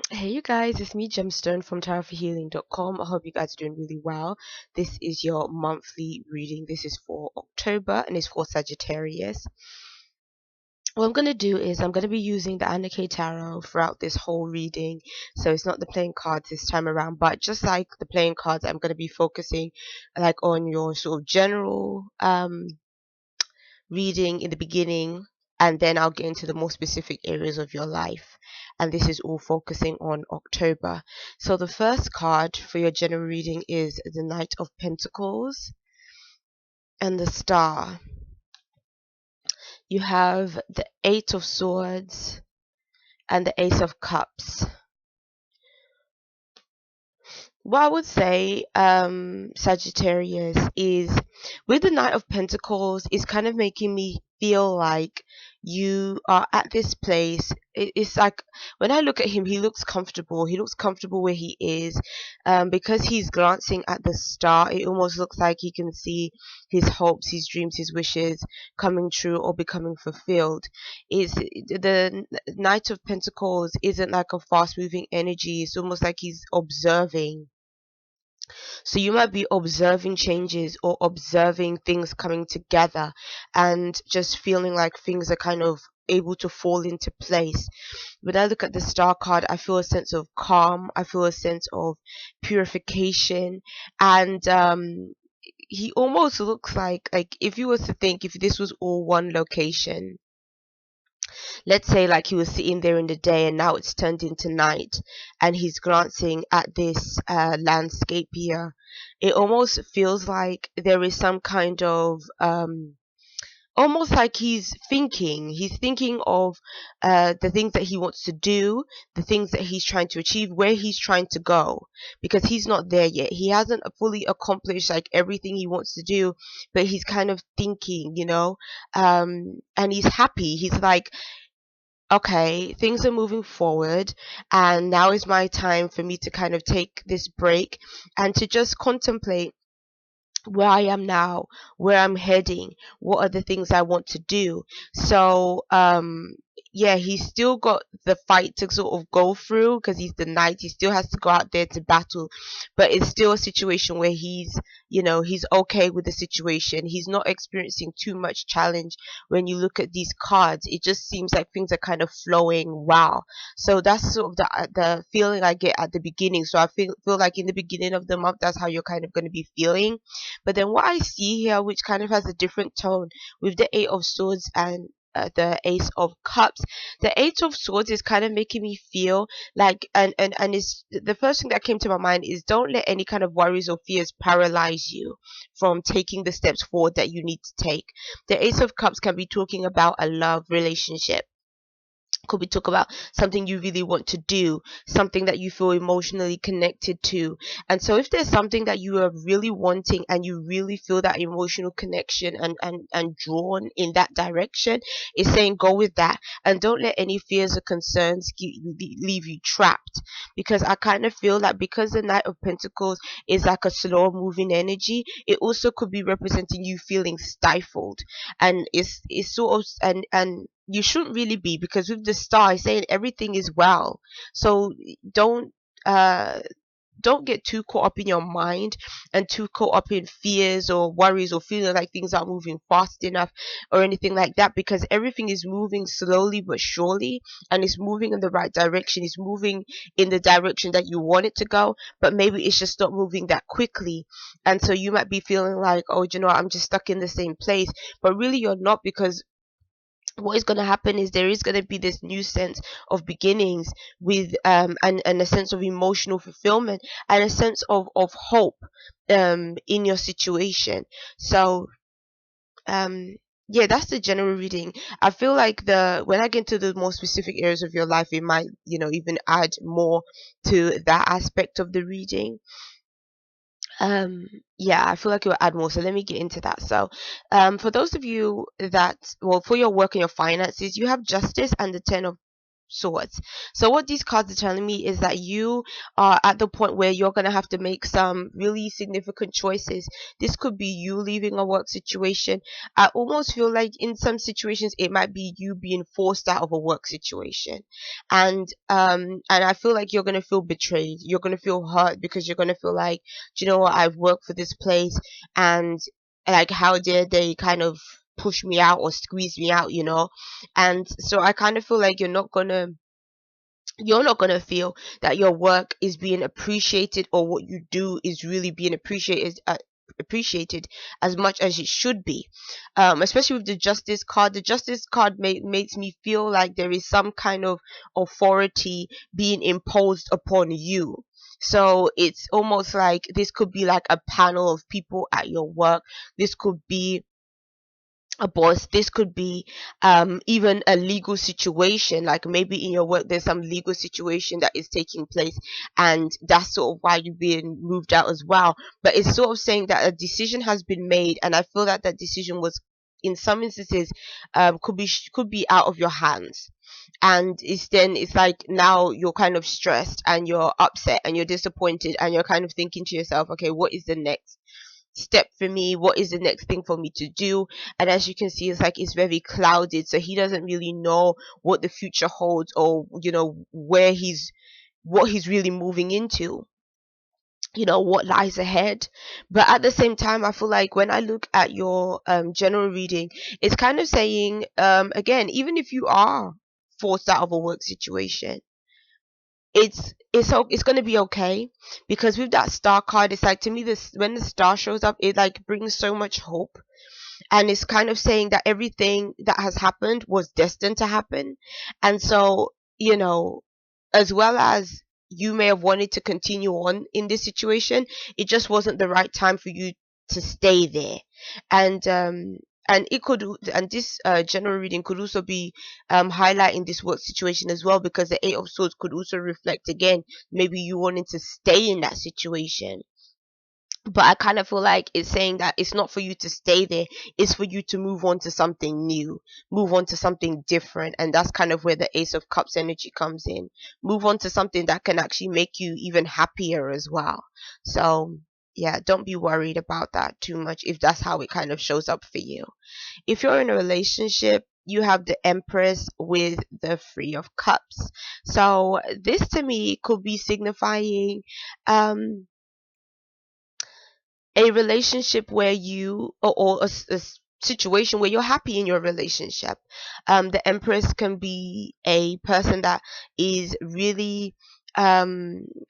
Hey you guys, it's me Gemstone from tarotforhealing.com. I hope you guys are doing really well. This is your monthly reading. This is for October and it's for Sagittarius. What I'm going to do is I'm going to be using the Anarchy Tarot throughout this whole reading. So it's not the playing cards this time around, but just like the playing cards, I'm going to be focusing like on your sort of general reading in the beginning, and then I'll get into the more specific areas of your life. And this is all focusing on October. So the first card for your general reading is the Knight of Pentacles and the Star. You have the Eight of Swords and the Ace of Cups. What I would say, Sagittarius, is with the Knight of Pentacles, is kind of making me feel like you are at this place. It's like when I look at him, he looks comfortable. He looks comfortable where he is. Because he's glancing at the star, it almost looks like he can see his hopes, his dreams, his wishes coming true or becoming fulfilled. Is the Knight of Pentacles isn't like a fast moving energy. It's almost like he's observing. So you might be observing changes or observing things coming together and just feeling like things are kind of able to fall into place. When I look at the star card, I feel a sense of calm, I feel a sense of purification, and he almost looks like if you were to think if this was all one location, let's say like he was sitting there in the day and now it's turned into night and he's glancing at this landscape here, it almost feels like there is some kind of almost like he's thinking of the things that he wants to do, the things that he's trying to achieve, where he's trying to go, because he's not there yet. He hasn't fully accomplished like everything he wants to do, but he's kind of thinking, and he's happy. He's like, okay, things are moving forward, and now is my time for me to kind of take this break and to just contemplate where I am now, where I'm heading, what are the things I want to do. So, yeah, he's still got the fight to sort of go through because he's the knight. He still has to go out there to battle, but it's still a situation where he's okay with the situation. He's not experiencing too much challenge. When you look at these cards, it just seems like things are kind of flowing well. So that's sort of the feeling I get at the beginning. So I feel like in the beginning of the month, that's how you're kind of going to be feeling. But then what I see here, which kind of has a different tone with the Eight of Swords and the Ace of Cups, the Eight of Swords is kind of making me feel like, and it's the first thing that came to my mind is don't let any kind of worries or fears paralyze you from taking the steps forward that you need to take. The Ace of Cups can be talking about a love relationship, could we talk about something you really want to do, something that you feel emotionally connected to. And so if there's something that you are really wanting and you really feel that emotional connection and drawn in that direction, it's saying go with that and don't let any fears or concerns leave you trapped. Because I kind of feel that because the Knight of Pentacles is like a slow moving energy, it also could be representing you feeling stifled, and it's sort of, and you shouldn't really be, because with the star it's saying everything is well. So don't uh don't get too caught up in your mind and too caught up in fears or worries or feeling like things aren't moving fast enough or anything like that, because everything is moving slowly but surely, and it's moving in the right direction. It's moving in the direction that you want it to go, but maybe it's just not moving that quickly. And so you might be feeling like, oh, you know, I'm just stuck in the same place, but really you're not, because what is going to happen is there is going to be this new sense of beginnings with and a sense of emotional fulfillment and a sense of hope in your situation. So um yeah, that's the general reading. I feel like the when I get into the more specific areas of your life, it might, even add more to that aspect of the reading. um yeah, I feel like it will add more, so let me get into that. So for those of you that, well, for your work and your finances, you have Justice and the Ten of Swords. So what these cards are telling me is that you are at the point where you're going to have to make some really significant choices. This could be you leaving a work situation. I almost feel like in some situations it might be you being forced out of a work situation. And I feel like you're going to feel betrayed. You're going to feel hurt because you're going to feel like, do you know what, I've worked for this place, and like, how dare they kind of push me out or squeeze me out, you know? And so I kind of feel like you're not gonna feel that your work is being appreciated, or what you do is really being appreciated as much as it should be. Especially with the justice card. The justice card makes me feel like there is some kind of authority being imposed upon you. So it's almost like this could be like a panel of people at your work. This could be a boss. This could be even a legal situation, like maybe in your work there's some legal situation that is taking place, and that's sort of why you're being moved out as well. But it's sort of saying that a decision has been made, and I feel that that decision was, in some instances, could be out of your hands. And it's like now you're kind of stressed and you're upset and you're disappointed, and you're kind of thinking to yourself, okay, what is the next step for me? What is the next thing for me to do? And as you can see, it's like it's very clouded, so he doesn't really know what the future holds, or what he's really moving into, what lies ahead. But at the same time, I feel like when I look at your general reading, it's kind of saying, again, even if you are forced out of a work situation, it's going to be okay. Because with that star card, it's like, to me, this, when the star shows up, it like brings so much hope. And it's kind of saying that everything that has happened was destined to happen. And so, as well as you may have wanted to continue on in this situation, it just wasn't the right time for you to stay there. And it could, and this general reading could also be highlighting this work situation as well, because the Eight of Swords could also reflect, again, maybe you wanting to stay in that situation. But I kind of feel like it's saying that it's not for you to stay there, it's for you to move on to something new, move on to something different. And that's kind of where the Ace of Cups energy comes in. Move on to something that can actually make you even happier as well. So yeah, don't be worried about that too much if that's how it kind of shows up for you. If you're in a relationship, you have the Empress with the Three of Cups. So this to me could be signifying a relationship where you, or a situation where you're happy in your relationship. The Empress can be a person that is really,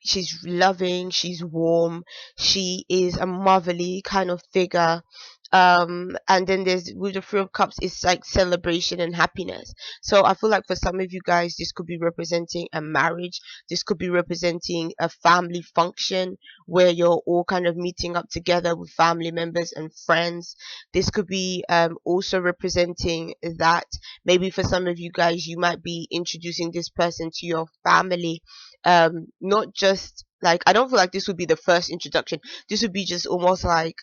she's loving, she's warm, she is a motherly kind of figure. And then there's, with the Three of Cups, it's like celebration and happiness. So I feel like for some of you guys, this could be representing a marriage. This could be representing a family function where you're all kind of meeting up together with family members and friends. This could be also representing that maybe for some of you guys, you might be introducing this person to your family. Not just like, I don't feel like this would be the first introduction. This would be just almost like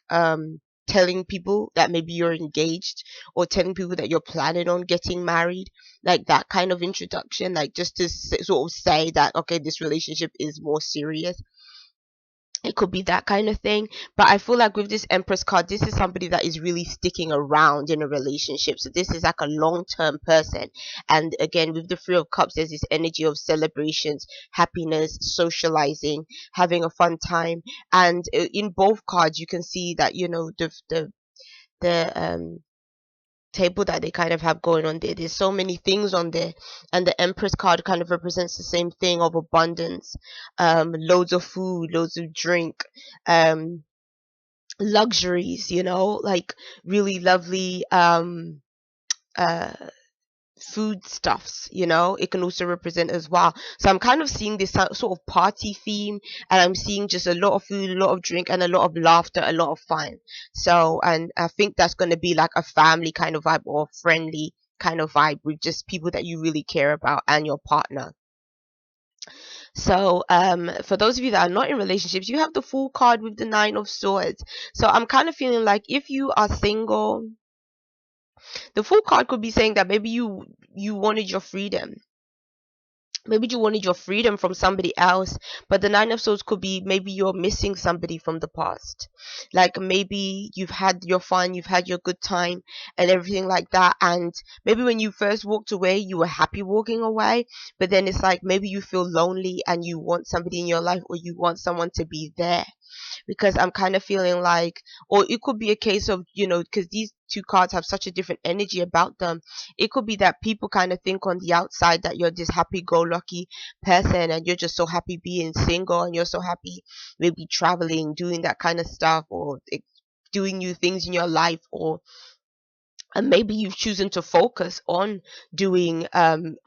telling people that maybe you're engaged, or telling people that you're planning on getting married, like that kind of introduction, like just to sort of say that, okay, this relationship is more serious. It could be that kind of thing. But I feel like with this Empress card, this is somebody that is really sticking around in a relationship. So this is like a long-term person. And again, with the Three of Cups, there's this energy of celebrations, happiness, socializing, having a fun time. And in both cards, you can see that, the table that they kind of have going on there, there's so many things on there. And the Empress card kind of represents the same thing of abundance, loads of food, loads of drink, um luxuries, like really lovely uh foodstuffs. It can also represent as well. So I'm kind of seeing this sort of party theme, and I'm seeing just a lot of food, a lot of drink, and a lot of laughter, a lot of fun. So, and I think that's going to be like a family kind of vibe, or friendly kind of vibe, with just people that you really care about and your partner. So for those of you that are not in relationships, you have the Fool card with the Nine of Swords. So I'm kind of feeling like if you are single, the Fool card could be saying that maybe you wanted your freedom. Maybe you wanted your freedom from somebody else, but the nine of swords could be maybe you're missing somebody from the past. Like maybe you've had your fun, you've had your good time and everything like that, and maybe when you first walked away you were happy walking away, but then it's like maybe you feel lonely and you want somebody in your life, or you want someone to be there. Because I'm kind of feeling like, or it could be a case of, because these two cards have such a different energy about them, it could be that people kind of think on the outside that you're this happy go lucky person and you're just so happy being single and you're so happy maybe traveling, doing that kind of stuff, or doing new things in your life, or and maybe you've chosen to focus on doing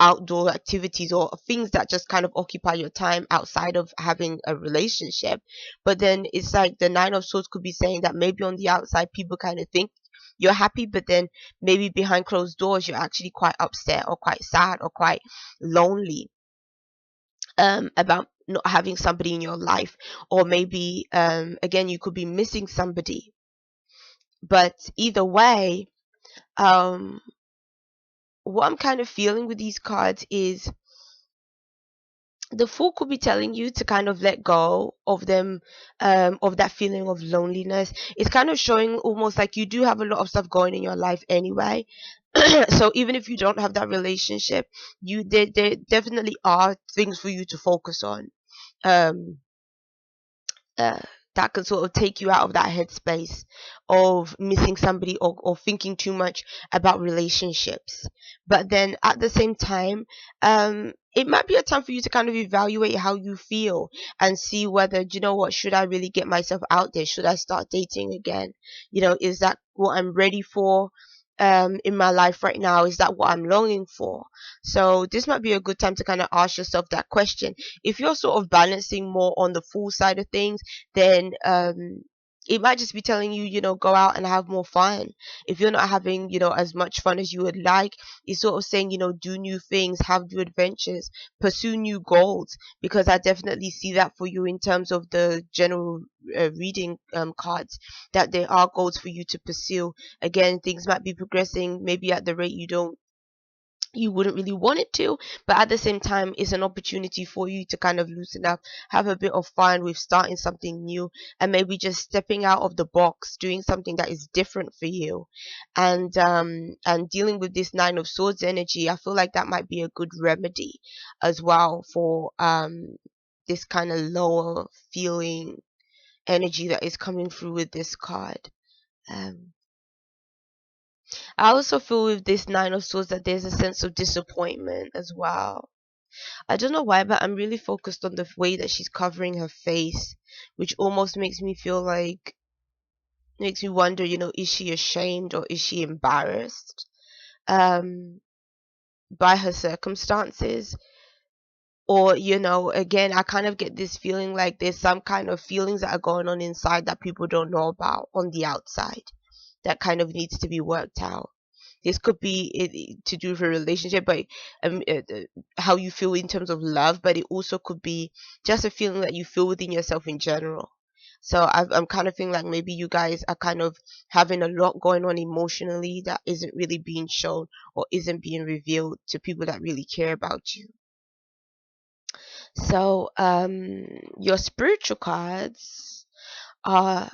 outdoor activities or things that just kind of occupy your time outside of having a relationship. But then it's like the nine of swords could be saying that maybe on the outside people kind of think you're happy, but then maybe behind closed doors you're actually quite upset or quite sad or quite lonely, about not having somebody in your life. Or maybe again you could be missing somebody. But either way, um what I'm kind of feeling with these cards is the fool could be telling you to kind of let go of them, of that feeling of loneliness. It's kind of showing almost like you do have a lot of stuff going in your life anyway. So even if you don't have that relationship, there definitely are things for you to focus on. Um, uh, that can sort of take you out of that headspace of missing somebody, or thinking too much about relationships. But then at the same time, it might be a time for you to kind of evaluate how you feel and see whether, you know what, should I really get myself out there? Should I start dating again? Is that what I'm ready for? In my life right now, is that what I'm longing for? So this might be a good time to kind of ask yourself that question. If you're sort of balancing more on the full side of things, then it might just be telling you, go out and have more fun. If you're not having, as much fun as you would like, it's sort of saying, do new things, have new adventures, pursue new goals. Because I definitely see that for you in terms of the general reading cards, that there are goals for you to pursue. Again, things might be progressing maybe at the rate you wouldn't really want it to, but at the same time it's an opportunity for you to kind of loosen up, have a bit of fun with starting something new, and maybe just stepping out of the box, doing something that is different for you. And dealing with this nine of swords energy, I feel like that might be a good remedy as well for this kind of lower feeling energy that is coming through with this card. um I also feel with this nine of swords that there's a sense of disappointment as well. I don't know why, but I'm really focused on the way that she's covering her face, which almost makes me feel like, makes me wonder, is she ashamed or is she embarrassed um by her circumstances? Or, again, I kind of get this feeling like there's some kind of feelings that are going on inside that people don't know about on the outside, that kind of needs to be worked out. This could be to do with a relationship, but how you feel in terms of love, but it also could be just a feeling that you feel within yourself in general. So I'm kind of feeling like maybe you guys are kind of having a lot going on emotionally that isn't really being shown or isn't being revealed to people that really care about you. So your spiritual cards are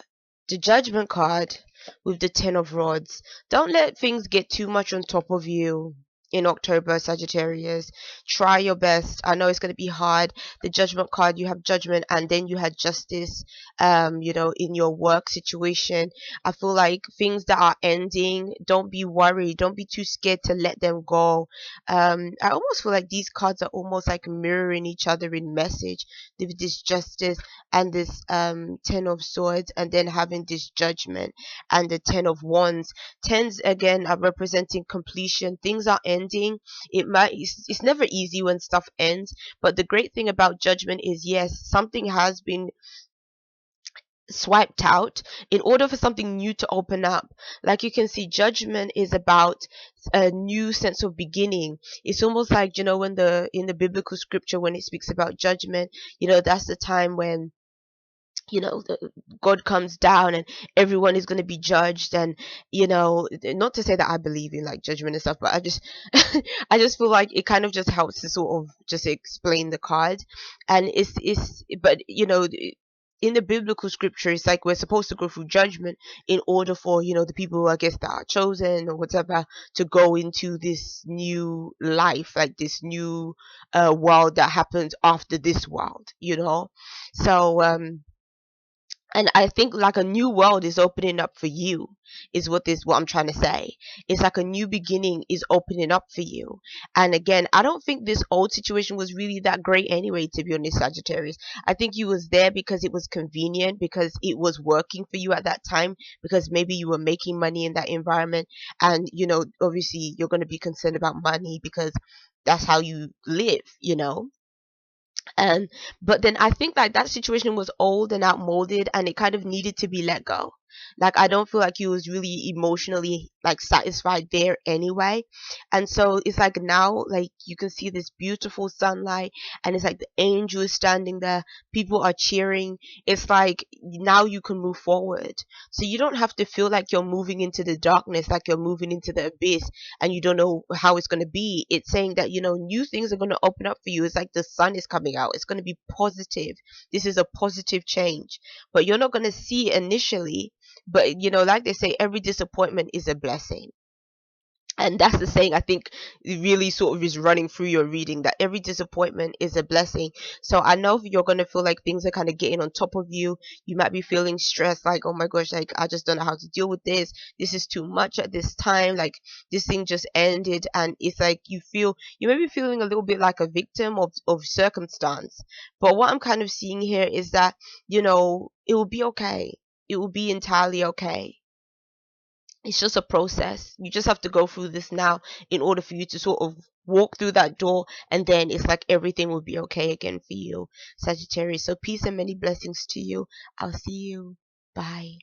the Judgment card with the Ten of Rods. Don't let things get too much on top of you in October, Sagittarius. Try your best. I know it's going to be hard. The Judgment card, you have Judgment, and then you had Justice. In your work situation, I feel like things that are ending, don't be worried. Don't be too scared to let them go. I almost feel like these cards are almost like mirroring each other in message. With this Justice and this Ten of Swords, and then having this Judgment and the Ten of Wands. Tens again are representing completion. Things are ending. It's never easy when stuff ends, but the great thing about Judgment is, yes, something has been swiped out in order for something new to open up. Like you can see, Judgment is about a new sense of beginning. It's almost like, when the in the biblical scripture, when it speaks about judgment, that's the time when God comes down and everyone is going to be judged. And not to say that I believe in like judgment and stuff, but I just I just feel like it kind of just helps to sort of just explain the card. And it's but in the biblical scripture, it's like we're supposed to go through judgment in order for the people who, I guess, that are chosen or whatever, to go into this new life, like this new world that happens after this world. So and I think like a new world is opening up for you, is what I'm trying to say. It's like a new beginning is opening up for you. And again, I don't think this old situation was really that great anyway, to be honest, Sagittarius. I think you was there because it was convenient, because it was working for you at that time, because maybe you were making money in that environment. And obviously you're going to be concerned about money because that's how you live. And but then I think like that situation was old and outmoded, and it kind of needed to be let go. Like I don't feel like he was really emotionally like satisfied there anyway. And so it's like now, like, you can see this beautiful sunlight, and it's like the angel is standing there, people are cheering. It's like now you can move forward. So you don't have to feel like you're moving into the darkness, like you're moving into the abyss, and you don't know how it's going to be. It's saying that new things are going to open up for you. It's like the sun is coming out. It's going to be positive. This is a positive change, but you're not going to see it initially. But like they say, every disappointment is a blessing. And that's the saying, I think, it really sort of is running through your reading, that every disappointment is a blessing. So I know you're going to feel like things are kind of getting on top of you. You might be feeling stressed, like, oh my gosh, like I just don't know how to deal with this. This is too much at this time. Like this thing just ended, and it's like you may be feeling a little bit like a victim of circumstance. But what I'm kind of seeing here is that it will be okay. It will be entirely okay. It's just a process. You just have to go through this now in order for you to sort of walk through that door, and then it's like everything will be okay again for you, Sagittarius. So peace and many blessings to you. I'll see you. Bye.